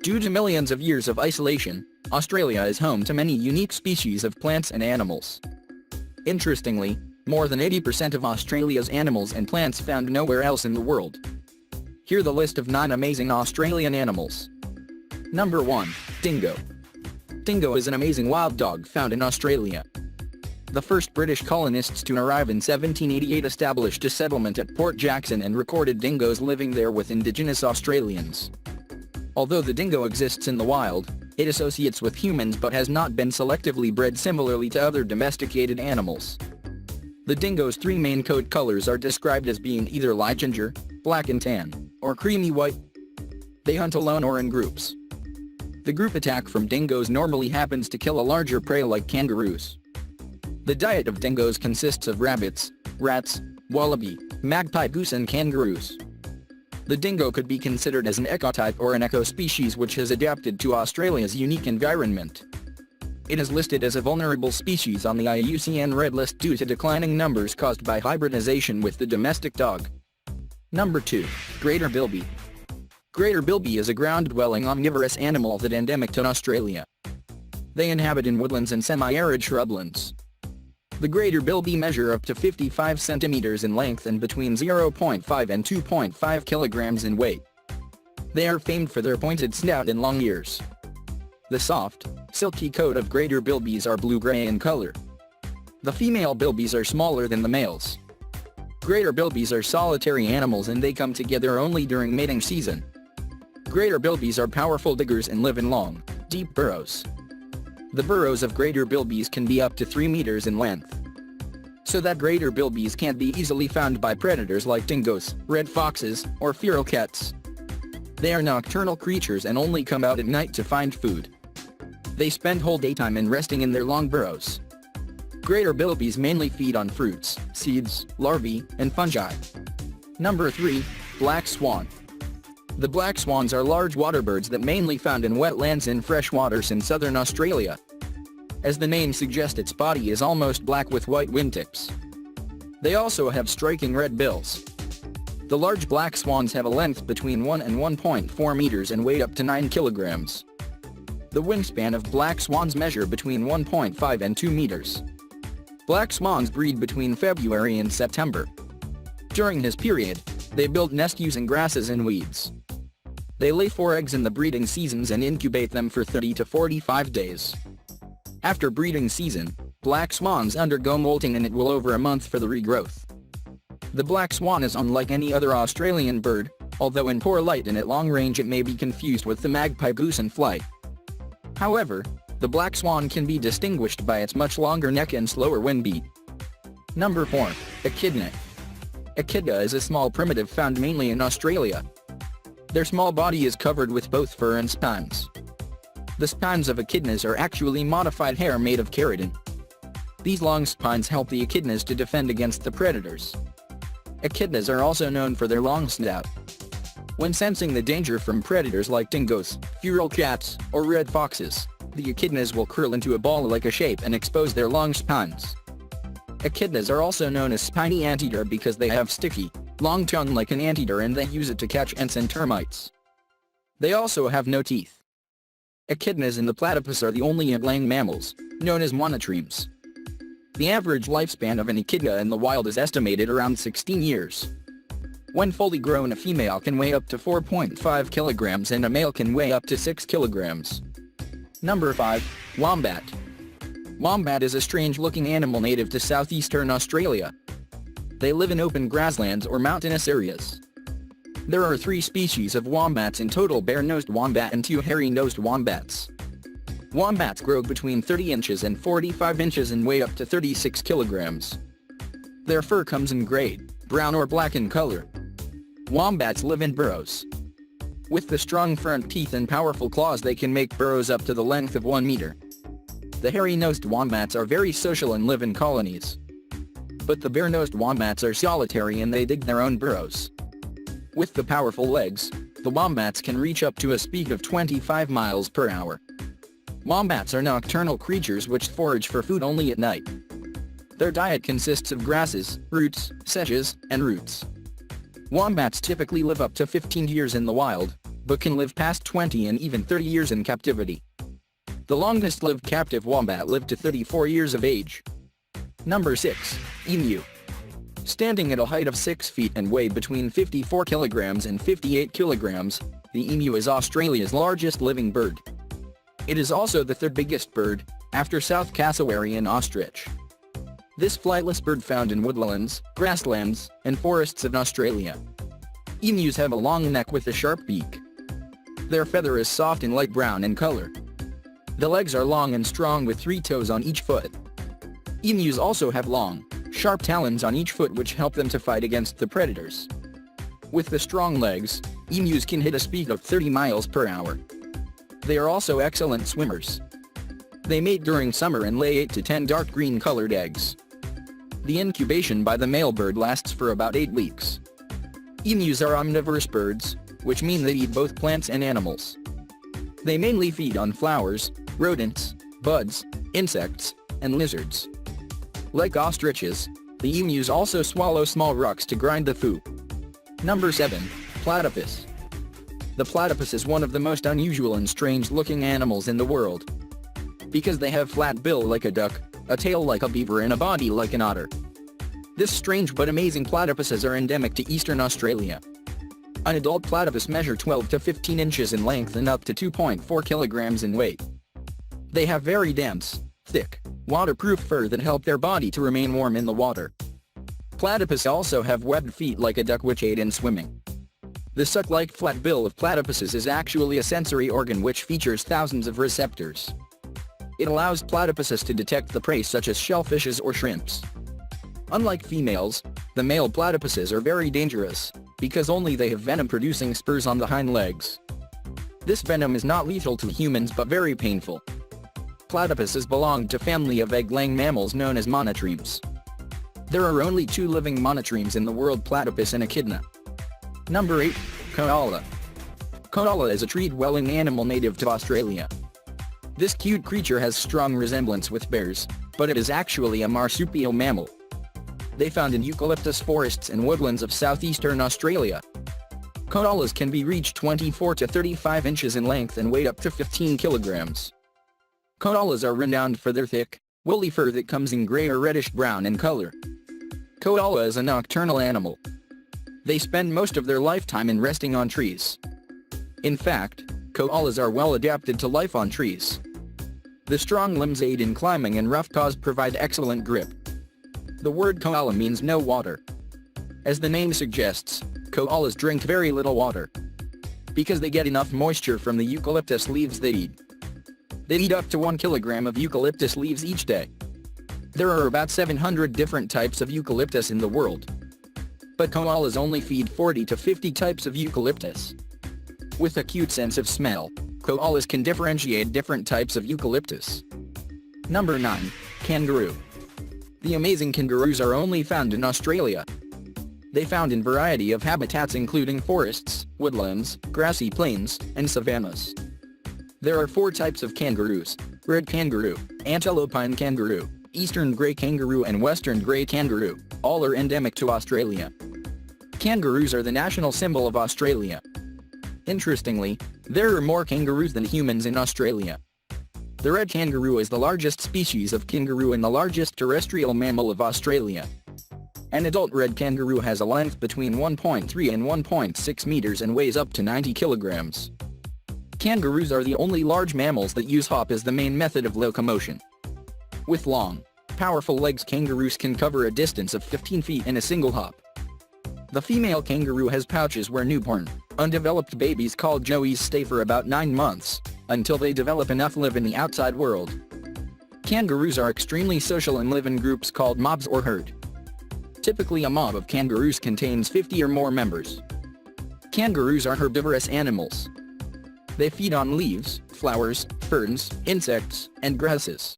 Due to millions of years of isolation, Australia is home to many unique species of plants and animals. Interestingly, more than 80% of Australia's animals and plants found nowhere else in the world. Here the list of 9 amazing Australian animals. Number 1. Dingo. Dingo is an amazing wild dog found in Australia. The first British colonists to arrive in 1788 established a settlement at Port Jackson and recorded dingoes living there with indigenous Australians. Although the dingo exists in the wild, it associates with humans but has not been selectively bred similarly to other domesticated animals. The dingo's 3 main coat colors are described as being either light ginger, black and tan, or creamy white. They hunt alone or in groups. The group attack from dingoes normally happens to kill a larger prey like kangaroos. The diet of dingoes consists of rabbits, rats, wallaby, magpie goose and kangaroos. The dingo could be considered as an ecotype or an eco-species which has adapted to Australia's unique environment. It is listed as a vulnerable species on the IUCN Red List due to declining numbers caused by hybridization with the domestic dog. Number 2. Greater Bilby. Greater Bilby is a ground-dwelling omnivorous animal that endemic to Australia. They inhabit in woodlands and semi-arid shrublands. The greater Bilby measure up to 55 centimeters in length and between 0.5 and 2.5 kilograms in weight. They are famed for their pointed snout and long ears. The soft, silky coat of greater bilbies are blue-gray in color. The female bilbies are smaller than the males. Greater bilbies are solitary animals and they come together only during mating season. Greater bilbies are powerful diggers and live in long, deep burrows. The burrows of greater bilbies can be up to 3 meters in length. So that greater bilbies can't be easily found by predators like dingoes, red foxes, or feral cats. They are nocturnal creatures and only come out at night to find food. They spend whole daytime in resting in their long burrows. Greater bilbies mainly feed on fruits, seeds, larvae, and fungi. Number 3. Black Swan. The black swans are large water birds that mainly found in wetlands and freshwaters in southern Australia. As the name suggests, its body is almost black with white wingtips. They also have striking red bills. The large black swans have a length between 1 and 1.4 meters and weigh up to 9 kilograms. The wingspan of black swans measure between 1.5 and 2 meters. Black swans breed between February and September. During this period, they build nests using grasses and weeds. They lay 4 eggs in the breeding seasons and incubate them for 30 to 45 days. After breeding season, black swans undergo molting and it will over a month for the regrowth. The black swan is unlike any other Australian bird, although in poor light and at long range it may be confused with the magpie goose in flight. However, the black swan can be distinguished by its much longer neck and slower wing beat. Number 4. Echidna. Echidna is a small primitive found mainly in Australia. Their small body is covered with both fur and spines. The spines of echidnas are actually modified hair made of keratin. These long spines help the echidnas to defend against the predators. Echidnas are also known for their long snout. When sensing the danger from predators like dingoes, feral cats, or red foxes, the echidnas will curl into a ball-like a shape and expose their long spines. Echidnas are also known as spiny anteater because they have sticky, long tongue like an anteater and they use it to catch ants and termites. They also have no teeth. Echidnas and the platypus are the only egg-laying mammals, known as monotremes. The average lifespan of an echidna in the wild is estimated around 16 years. When fully grown, a female can weigh up to 4.5 kilograms and a male can weigh up to 6 kilograms. Number 5. Wombat. Wombat is a strange-looking animal native to southeastern Australia. They live in open grasslands or mountainous areas. There are 3 species of wombats in total: bare-nosed wombat and 2 hairy-nosed wombats. Wombats grow between 30 inches and 45 inches and weigh up to 36 kilograms. Their fur comes in gray, brown or black in color. Wombats live in burrows. With the strong front teeth and powerful claws, they can make burrows up to the length of 1 meter. The hairy-nosed wombats are very social and live in colonies. But the bare-nosed wombats are solitary and they dig their own burrows. With the powerful legs, the wombats can reach up to a speed of 25 miles per hour. Wombats are nocturnal creatures which forage for food only at night. Their diet consists of grasses, roots, sedges, and roots. Wombats typically live up to 15 years in the wild, but can live past 20 and even 30 years in captivity. The longest-lived captive wombat lived to 34 years of age. Number 6. Emu. Standing at a height of 6 feet and weighed between 54 kilograms and 58 kilograms, the emu is Australia's largest living bird. It is also the third biggest bird, after South cassowary and ostrich. This flightless bird found in woodlands, grasslands, and forests in Australia. Emus have a long neck with a sharp beak. Their feather is soft and light brown in color. The legs are long and strong with 3 toes on each foot. Emus also have long, sharp talons on each foot which help them to fight against the predators. With the strong legs, emus can hit a speed of 30 miles per hour. They are also excellent swimmers. They mate during summer and lay 8 to 10 dark green colored eggs. The incubation by the male bird lasts for about 8 weeks. Emus are omnivorous birds, which mean they eat both plants and animals. They mainly feed on flowers, rodents, buds, insects, and lizards. Like ostriches, the emus also swallow small rocks to grind the food. Number 7. Platypus. The platypus is one of the most unusual and strange-looking animals in the world. Because they have flat bill like a duck, a tail like a beaver and a body like an otter. This strange but amazing platypuses are endemic to eastern Australia. An adult platypus measures 12 to 15 inches in length and up to 2.4 kilograms in weight. They have very dense, thick, waterproof fur that help their body to remain warm in the water. Platypus also have webbed feet like a duck which aid in swimming. The suck-like flat bill of platypuses is actually a sensory organ which features thousands of receptors. It allows platypuses to detect the prey such as shellfishes or shrimps. Unlike females, the male platypuses are very dangerous, because only they have venom-producing spurs on the hind legs. This venom is not lethal to humans but very painful. Platypuses belong to family of egg-laying mammals known as monotremes. There are only 2 living monotremes in the world: Platypus and Echidna. Number 8. Koala. Koala is a tree-dwelling animal native to Australia. This cute creature has strong resemblance with bears, but it is actually a marsupial mammal. They found in eucalyptus forests and woodlands of southeastern Australia. Koalas can be reached 24 to 35 inches in length and weigh up to 15 kilograms. Koalas are renowned for their thick, woolly fur that comes in gray or reddish-brown in color. Koala is a nocturnal animal. They spend most of their lifetime in resting on trees. In fact, koalas are well adapted to life on trees. The strong limbs aid in climbing and rough paws provide excellent grip. The word koala means no water. As the name suggests, koalas drink very little water. Because they get enough moisture from the eucalyptus leaves they eat. They eat up to 1 kilogram of eucalyptus leaves each day. There are about 700 different types of eucalyptus in the world. But koalas only feed 40 to 50 types of eucalyptus. With a cute sense of smell, koalas can differentiate different types of eucalyptus. Number 9. Kangaroo. The amazing kangaroos are only found in Australia. They found in variety of habitats including forests, woodlands, grassy plains, and savannas. There are 4 types of kangaroos: red kangaroo, antelopine kangaroo, eastern grey kangaroo and western grey kangaroo. All are endemic to Australia. Kangaroos are the national symbol of Australia. Interestingly, there are more kangaroos than humans in Australia. The red kangaroo is the largest species of kangaroo and the largest terrestrial mammal of Australia. An adult red kangaroo has a length between 1.3 and 1.6 meters and weighs up to 90 kilograms. Kangaroos are the only large mammals that use hop as the main method of locomotion. With long, powerful legs, kangaroos can cover a distance of 15 feet in a single hop. The female kangaroo has pouches where newborn, undeveloped babies called joeys stay for about 9 months, until they develop enough to live in the outside world. Kangaroos are extremely social and live in groups called mobs or herd. Typically a mob of kangaroos contains 50 or more members. Kangaroos are herbivorous animals. They feed on leaves, flowers, ferns, insects, and grasses.